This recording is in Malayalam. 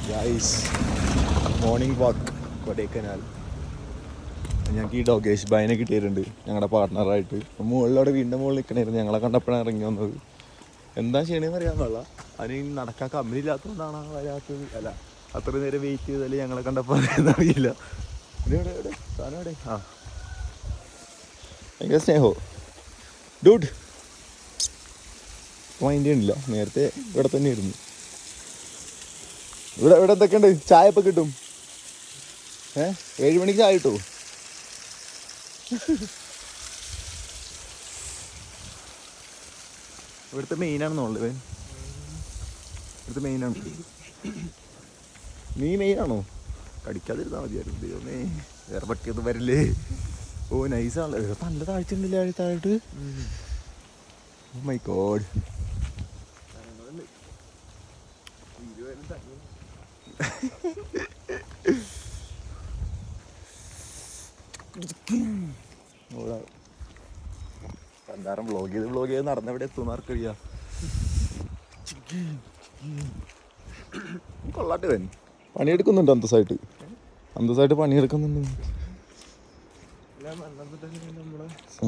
Guys morning walk Kodaikanal. ഞങ്ങൾക്ക് ഈ ഡോഗേഷ് ബൈനെ കിട്ടിയിട്ടുണ്ട് ഞങ്ങളുടെ പാർട്ട്ണറായിട്ട്. മുകളിലവിടെ വീടിൻ്റെ മുകളിൽ നിൽക്കണമായിരുന്നു. ഞങ്ങളെ കണ്ടപ്പോഴാണ് ഇറങ്ങി വന്നത്. എന്താ ചെയ്യണേന്ന് അറിയാൻ പാടില്ല. അതിന് നടക്കാൻ കമ്പനി ഇല്ലാത്തതുകൊണ്ടാണ് വരാത്തത്. അല്ല, അത്ര നേരം വെയിറ്റ് ചെയ്താൽ ഞങ്ങളെ കണ്ടപ്പോൾ അറിയില്ല. ഇവിടെ എവിടെ സാധനം എവിടെ? ആ, ഭയങ്കര സ്നേഹോ ഡൂഡ്. മൈൻഡ് ചെയ്യണില്ല. നേരത്തെ ഇവിടെ തന്നെ ഇരുന്നു. ഇവിടെ എന്തൊക്കെയുണ്ട്? ചായ ഇപ്പം കിട്ടും. 7 മണിക്ക് ചായ കിട്ടുമോ? ഇവിടുത്തെ മെയിനാണെന്നുള്ളത്. ഇവിടുത്തെ മെയിനാണ്. നീ മെയിനാണോ? കടിക്കാതിരുന്നാൽ മതിയായിരുന്നു. ദൈവമേ, വേറെ പട്ടിയൊന്നും വരില്ലേ? ഓ നൈസാണല്ലോ. നല്ല താഴ്ച ഉണ്ടല്ലേ താഴോട്ട്. Oh my God. എന്താറും വ്ളോഗ് ചെയ്ത് നടന്നെവിടെ എത്തുന്ന ആർക്കറിയാ. കൊള്ളാട്ട് വൻ പണിയെടുക്കുന്നുണ്ട്. അന്തസ്സായിട്ട് പണിയെടുക്കുന്നുണ്ട്.